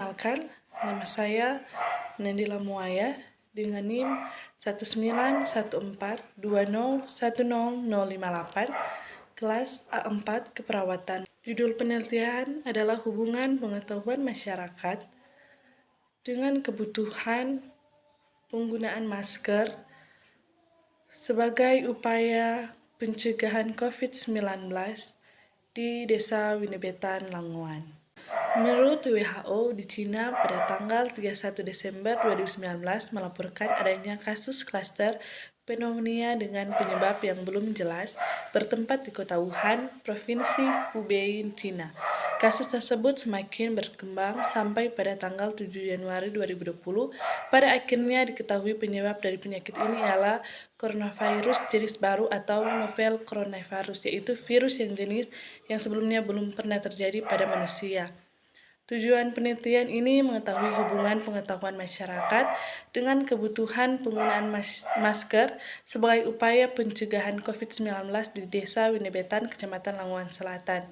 Perkenalkan, nama saya Nandila Muaya dengan NIM 19142010058, kelas A4 Keperawatan. Judul penelitian adalah hubungan pengetahuan masyarakat dengan kebutuhan penggunaan masker sebagai upaya pencegahan COVID-19 di Desa Winebetan, Languan. Menurut WHO, di Cina pada tanggal 31 Desember 2019 melaporkan adanya kasus klaster pneumonia dengan penyebab yang belum jelas bertempat di kota Wuhan, Provinsi Hubei, Cina. Kasus tersebut semakin berkembang sampai pada tanggal 7 Januari 2020. Pada akhirnya diketahui penyebab dari penyakit ini ialah coronavirus jenis baru atau novel coronavirus, yaitu virus yang sebelumnya belum pernah terjadi pada manusia. Tujuan penelitian ini mengetahui hubungan pengetahuan masyarakat dengan kebutuhan penggunaan masker sebagai upaya pencegahan COVID-19 di Desa Winebetan, Kecamatan Languan Selatan.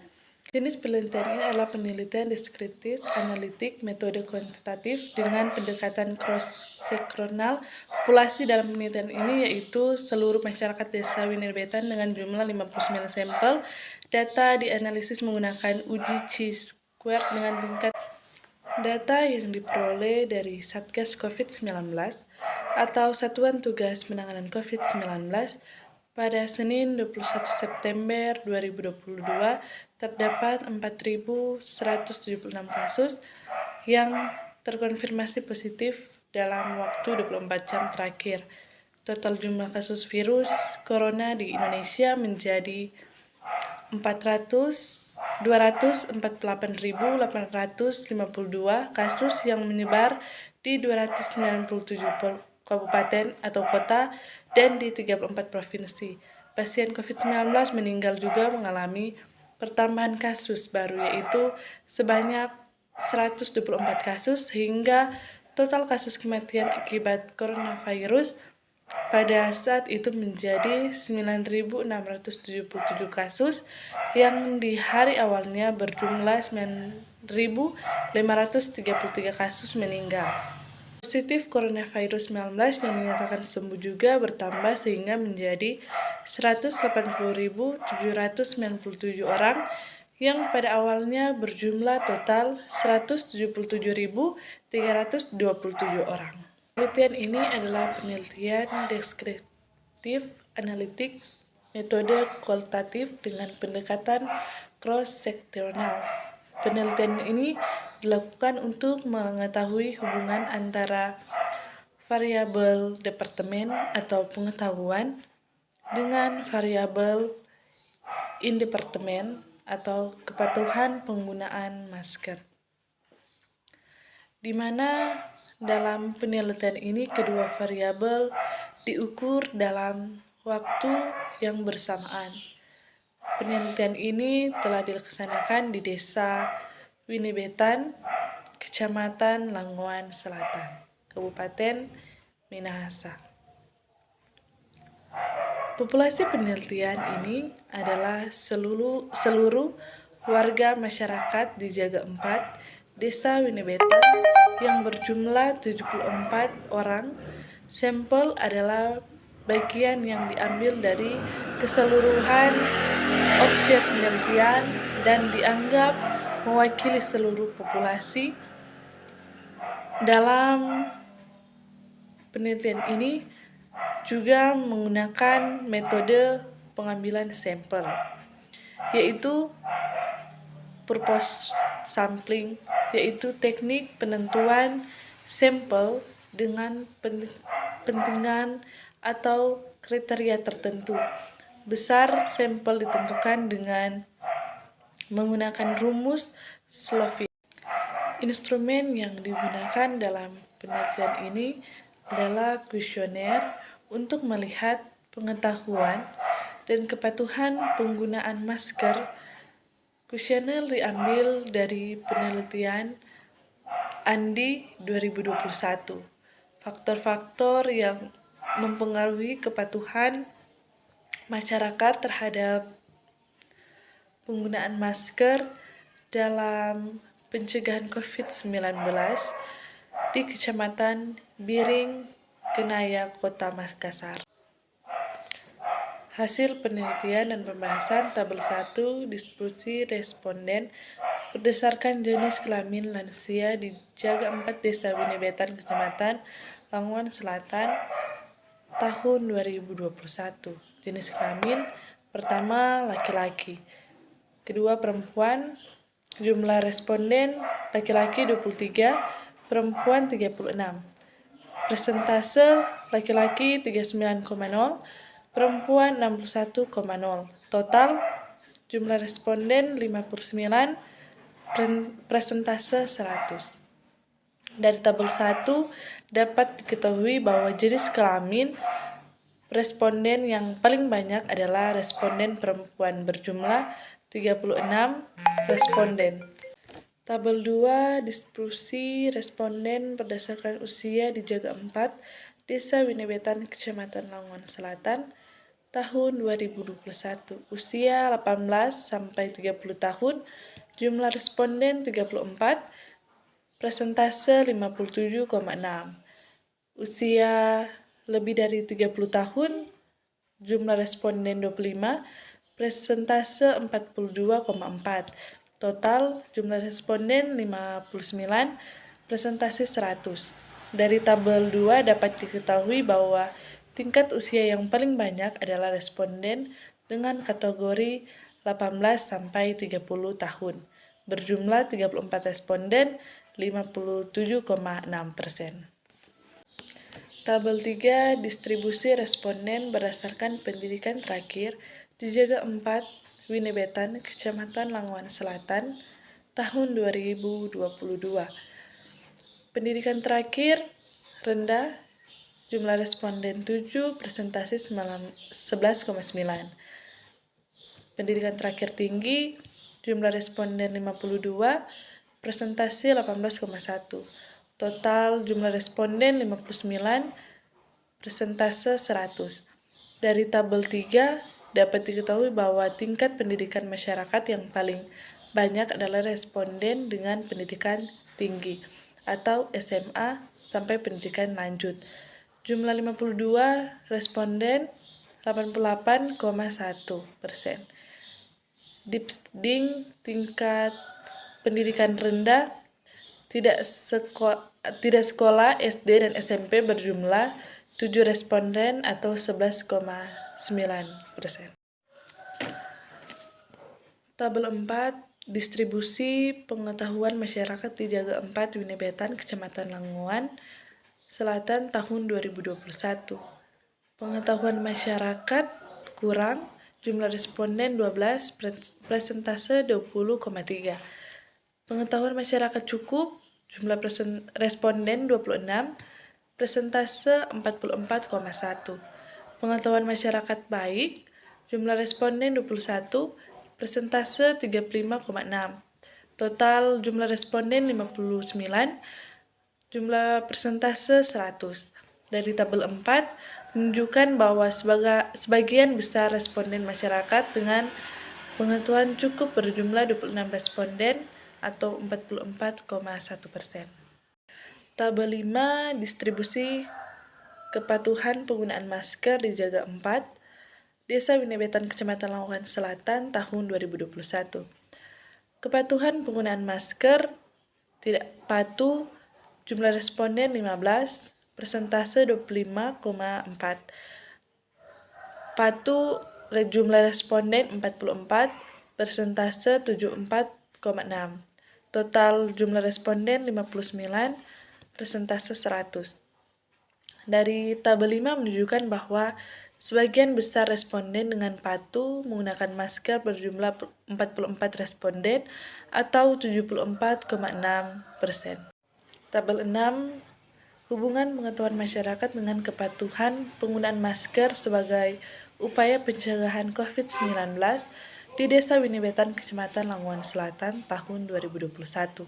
Jenis penelitian ini adalah penelitian deskriptif, analitik, metode kuantitatif dengan pendekatan cross-sektoral. Populasi dalam penelitian ini yaitu seluruh masyarakat Desa Winebetan dengan jumlah 59 sampel. Data dianalisis menggunakan uji chi-square dengan tingkat data yang diperoleh dari Satgas COVID-19 atau Satuan Tugas Penanganan COVID-19 pada Senin 21 September 2022 terdapat 4.176 kasus yang terkonfirmasi positif dalam waktu 24 jam terakhir. Total jumlah kasus virus corona di Indonesia menjadi 248.852 kasus yang menyebar di 297 kabupaten atau kota dan di 34 provinsi. Pasien COVID-19 meninggal juga mengalami pertambahan kasus baru yaitu sebanyak 124 kasus sehingga total kasus kematian akibat coronavirus pada saat itu menjadi 9.677 kasus yang di hari awalnya berjumlah 9.533 kasus meninggal. Positif coronavirus 19 yang dinyatakan sembuh juga bertambah sehingga menjadi 180.797 orang yang pada awalnya berjumlah total 177.327 orang. Penelitian ini adalah penelitian deskriptif, analitik, metode kualitatif dengan pendekatan cross-sektoral. Penelitian ini dilakukan untuk mengetahui hubungan antara variabel departemen atau pengetahuan dengan variabel indepartemen atau kepatuhan penggunaan masker, di mana dalam penelitian ini kedua variabel diukur dalam waktu yang bersamaan. Penelitian ini telah dilaksanakan di Desa Winebetan, Kecamatan Languan Selatan, Kabupaten Minahasa. Populasi penelitian ini adalah seluruh warga masyarakat di Jaga 4, Desa Winebetan yang berjumlah 74 orang. Sampel adalah bagian yang diambil dari keseluruhan objek penelitian dan dianggap mewakili seluruh populasi. Dalam penelitian ini juga menggunakan metode pengambilan sampel, yaitu purpose sampling, yaitu teknik penentuan sampel dengan pentingan atau kriteria tertentu. Besar sampel ditentukan dengan menggunakan rumus Slovin. Instrumen yang digunakan dalam penelitian ini adalah kuesioner untuk melihat pengetahuan dan kepatuhan penggunaan masker. Kuesioner diambil dari penelitian ANDI 2021. Faktor-faktor yang mempengaruhi kepatuhan masyarakat terhadap penggunaan masker dalam pencegahan COVID-19 di Kecamatan Biring, Kenaya, Kota Makassar. Hasil penelitian dan pembahasan tabel 1 distribusi responden berdasarkan jenis kelamin lansia di Jaga 4 Desa Winebetan, Kecamatan Lamongan Selatan, tahun 2021. Jenis kelamin pertama laki-laki, kedua perempuan. Jumlah responden laki-laki 23, perempuan 36. Persentase laki-laki 39,0, perempuan 61,0. Total jumlah responden 59, persentase 100. Dari tabel 1 dapat diketahui bahwa jenis kelamin responden yang paling banyak adalah responden perempuan berjumlah 36 responden. Tabel 2 distribusi responden berdasarkan usia di Jaga 4 Desa Winebetan, Kecamatan Lamongan Selatan, tahun 2021. Usia 18 sampai 30 tahun, jumlah responden 34, persentase 57,6. Usia lebih dari 30 tahun, jumlah responden 25, persentase 42,4. Total jumlah responden 59, persentase 100. Dari tabel 2 dapat diketahui bahwa tingkat usia yang paling banyak adalah responden dengan kategori 18 sampai 30 tahun. Berjumlah 34 responden, 57,6%. Tabel 3 distribusi responden berdasarkan pendidikan terakhir di Jaga 4 Winebetan, Kecamatan Lamongan Selatan, tahun 2022. Pendidikan terakhir rendah, jumlah responden 7, persentase 11,9. Pendidikan terakhir tinggi, jumlah responden 52, persentase 18,1. Total jumlah responden 59, persentase 100. Dari tabel 3 dapat diketahui bahwa tingkat pendidikan masyarakat yang paling banyak adalah responden dengan pendidikan tinggi atau SMA sampai pendidikan lanjut. Jumlah 52 responden 88,1%. Dibanding tingkat pendidikan rendah, tidak sekolah SD dan SMP berjumlah 7 responden atau 11,9%. Tabel 4 distribusi pengetahuan masyarakat di Jaga 4 Winebetan, Kecamatan Lamongan Selatan, tahun 2021. Pengetahuan masyarakat kurang, jumlah responden 12, persentase 20,3. Pengetahuan masyarakat cukup, jumlah responden 26, persentase 44,1. Pengetahuan masyarakat baik, jumlah responden 21, persentase 35,6. Total jumlah responden 59, jumlah persentase 100. Dari tabel 4 menunjukkan bahwa sebagian besar responden masyarakat dengan pengetahuan cukup berjumlah 26 responden atau 44,1%. Tabel 5 distribusi kepatuhan penggunaan masker di Jaga 4 Desa Winebetan, Kecamatan Lamongan Selatan, tahun 2021. Kepatuhan penggunaan masker tidak patuh, jumlah responden 15, persentase 25,4. Patuh jumlah responden 44, persentase 74,6. Total jumlah responden 59, persentase 100. Dari tabel 5 menunjukkan bahwa sebagian besar responden dengan patuh menggunakan masker berjumlah 44 responden atau 74,6%. Tabel 6, hubungan pengetahuan masyarakat dengan kepatuhan penggunaan masker sebagai upaya pencegahan COVID-19 di Desa Winebetan, Kecamatan Lamongan Selatan, tahun 2021.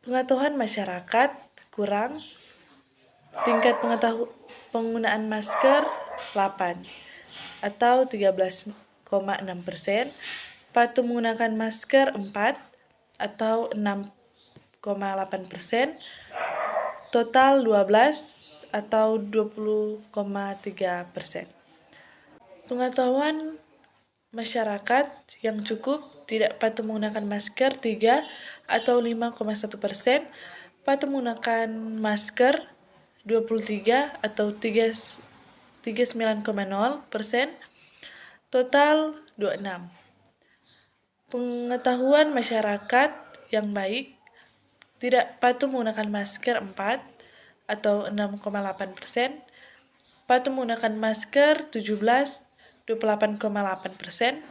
Pengetahuan masyarakat kurang, tingkat penggunaan masker 8 atau 13,6%, patuh menggunakan masker 4 atau 6,8%, total 12 atau 20,3%. Pengetahuan masyarakat yang cukup tidak patuh menggunakan masker 3 atau 5,1%, patuh menggunakan masker 23 atau 39,0%, total 26. Pengetahuan masyarakat yang baik tidak patuh menggunakan masker 4 atau 6,8%, patuh menggunakan masker 17, 28,8%,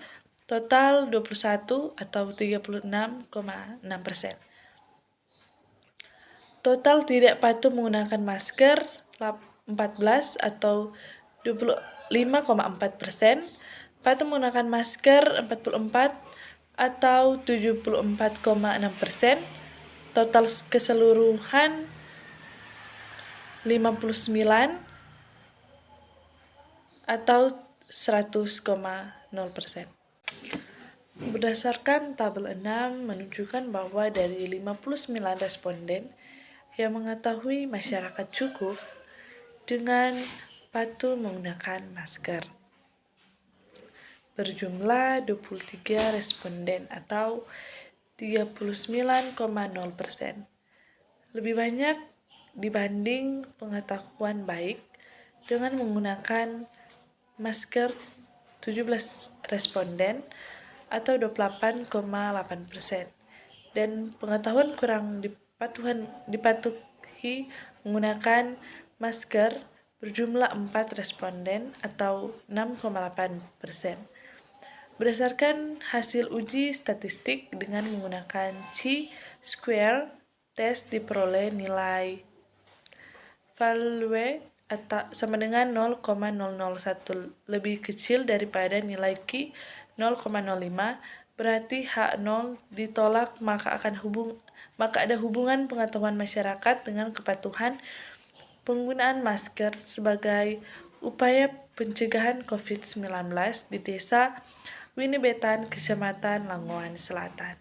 total 21 atau 36,6%. Total tidak patuh menggunakan masker 14 atau 25,4%, patuh menggunakan masker 44 atau 74,6%, total keseluruhan 59 atau 100,0%. Berdasarkan tabel 6 menunjukkan bahwa dari 59 responden yang mengetahui masyarakat cukup dengan patuh menggunakan masker, berjumlah 23 responden atau 39,0%. Lebih banyak dibanding pengetahuan baik dengan menggunakan masker 17 responden atau 28,8%, dan pengetahuan kurang dipatuhi menggunakan masker berjumlah 4 responden atau 6,8%. Berdasarkan hasil uji statistik dengan menggunakan chi-square, tes diperoleh nilai value sama dengan 0,001 lebih kecil daripada nilai Q 0,05, berarti H0 ditolak, maka ada hubungan pengetahuan masyarakat dengan kepatuhan penggunaan masker sebagai upaya pencegahan COVID-19 di Desa Winebetan, Kecamatan Langowan Selatan.